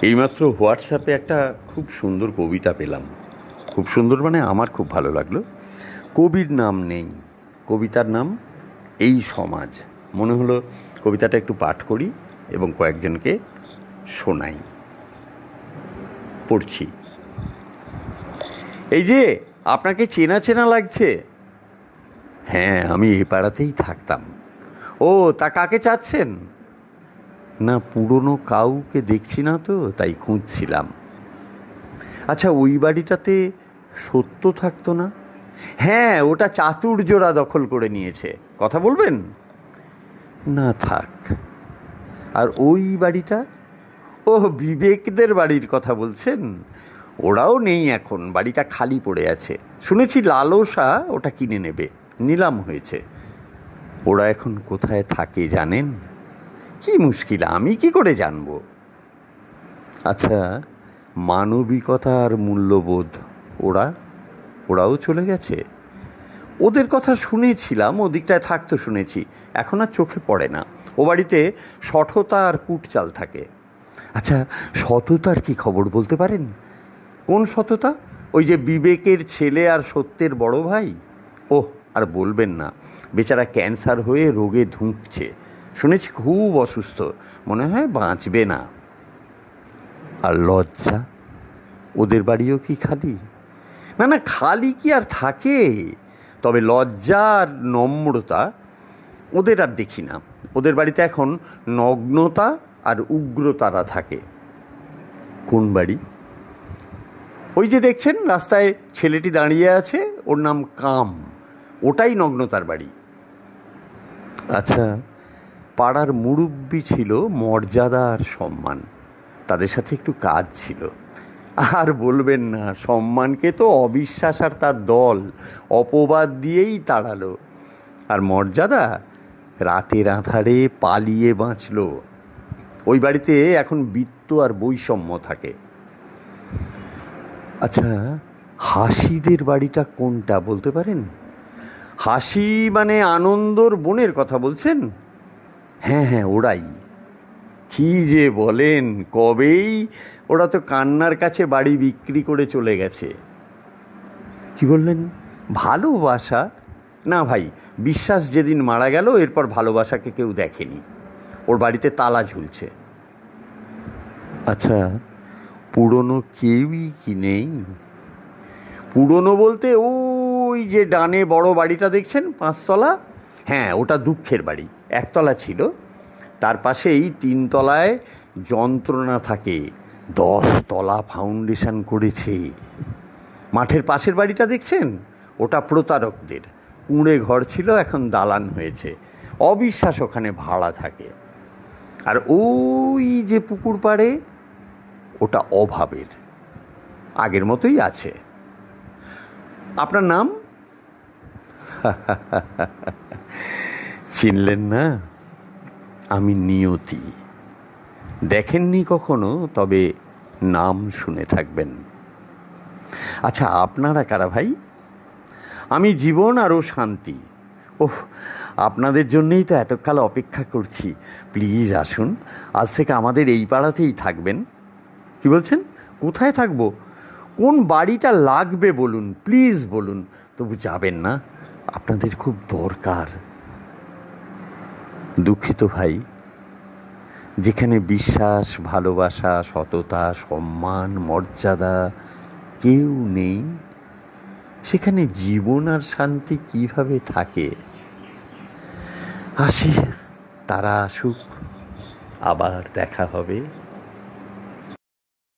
এইমাত্র হোয়াটসঅ্যাপে একটা খুব সুন্দর কবিতা পেলাম। খুব সুন্দর মানে আমার খুব ভালো লাগলো। কবির নাম নেই, কবিতার নাম এই সমাজ। মনে হলো কবিতাটা একটু পাঠ করি এবং কয়েকজনকে শোনাই। পড়ছি। এই যে, আপনাকে চেনা চেনা লাগছে। হ্যাঁ, আমি এ পাড়াতেই থাকতাম। ও, তা কাকে চাচ্ছেন? না, পুরনো কাউকে দেখছি না তো, তাই খুঁজছিলাম। আচ্ছা, ওই বাড়িটাতে সত্য থাকতো না? হ্যাঁ, ওটা চাতুর্যরা দখল করে নিয়েছে। কথা বলবেন? না, থাক। আর ওই বাড়িটা? ও, বিবেকদের বাড়ির কথা বলছেন? ওরাও নেই এখন, বাড়িটা খালি পড়ে আছে। শুনেছি লালসা ওটা কিনে নেবে, নিলাম হয়েছে। ওরা এখন কোথায় থাকে জানেন? কি মুশকিল, আমি কি করে জানবো? আচ্ছা, মানবিকতা আর মূল্যবোধ, ওরাও চলে গেছে? ওদের কথা শুনেছিলাম, ওদিকটায় থাকতো শুনেছি, এখন আর চোখে পড়ে না। ও বাড়িতে সঠতা আর কুটচাল থাকে। আচ্ছা, সততার কি খবর বলতে পারেন? কোন সততা? ওই যে বিবেকের ছেলে আর সত্যের বড় ভাই। ওহ, আর বলবেন না, বেচারা ক্যান্সার হয়ে রোগে ধুঁকছে। শুনেছি খুব অসুস্থ, মনে হয় বাঁচবে না। আর লজ্জা, ওদের বাড়িও কি খালি? না না, খালি কি আর থাকে? তবে লজ্জা আর নম্রতা ওদের আর দেখি না। ওদের বাড়িতে এখন নগ্নতা আর উগ্রতারা থাকে। কোন বাড়ি? ওই যে দেখছেন রাস্তায় ছেলেটি দাঁড়িয়ে আছে, ওর নাম কাম। ওটাই নগ্নতার বাড়ি। আচ্ছা, পাড়ার মুরব্বি ছিল, মর্যাদা আর সম্মান, তাদের সাথে একটু কাজ ছিল। আর বলবেন না, সম্মানকে তো অবিশ্বাস আর তার দল অপবাদ দিয়েই তাড়ালো। আর মর্যাদা রাতের আঁধারে পালিয়ে বাঁচল। ওই বাড়িতে এখন বৃত্ত আর বৈষম্য থাকে। আচ্ছা, হাসিদের বাড়িটা কোনটা বলতে পারেন? হাসি মানে আনন্দর বোনের কথা বলছেন? হ্যাঁ হ্যাঁ, ওরাই। কি যে বলেন, কবেই ওরা তো কান্নার কাছে বাড়ি বিক্রি করে চলে গেছে। কি বললেন? ভালোবাসা? না ভাই, বিশ্বাস যেদিন মারা গেল এরপর ভালোবাসাকে কেউ দেখেনি। ওর বাড়িতে তালা ঝুলছে। আচ্ছা, পুরনো কেউই কি নেই? পুরনো বলতে ওই যে ডানে বড় বাড়িটা দেখছেন, 5 তলা? হ্যাঁ, ওটা দুঃখের বাড়ি। 1 তলা ছিল, তার পাশেই 3 তলায় যন্ত্রণা থাকে। 10 তলা ফাউন্ডেশন করেছে। মাঠের পাশের বাড়িটা দেখছেন, ওটা প্রতারকদের। কুঁড়ে ঘর ছিল, এখন দালান হয়েছে। অবিশ্বাস ওখানে ভাড়া থাকে। আর ওই যে পুকুর পাড়ে, ওটা অভাবের, আগের মতোই আছে। আপনার নাম? চিনলেন না? আমি নিয়তি। দেখেননি কখনো, তবে নাম শুনে থাকবেন। আচ্ছা, আপনারা কারা ভাই? আমি জীবন আরও শান্তি। ওহ, আপনাদের জন্যেই তো এতকাল অপেক্ষা করছি। প্লিজ আসুন, আজ থেকে আমাদের এই পাড়াতেই থাকবেন। কি বলছেন? কোথায় থাকবো? কোন বাড়িটা লাগবে বলুন, প্লিজ বলুন। তবু যাবেন না, আপনাদের খুব দরকার। দুঃখিত ভাই, যেখানে বিশ্বাস, ভালোবাসা, সততা, সম্মান, মর্যাদা কেউ নেই, সেখানে জীবন আর শান্তি কিভাবে থাকে? আসি, তারা আসুক, আবার দেখা হবে।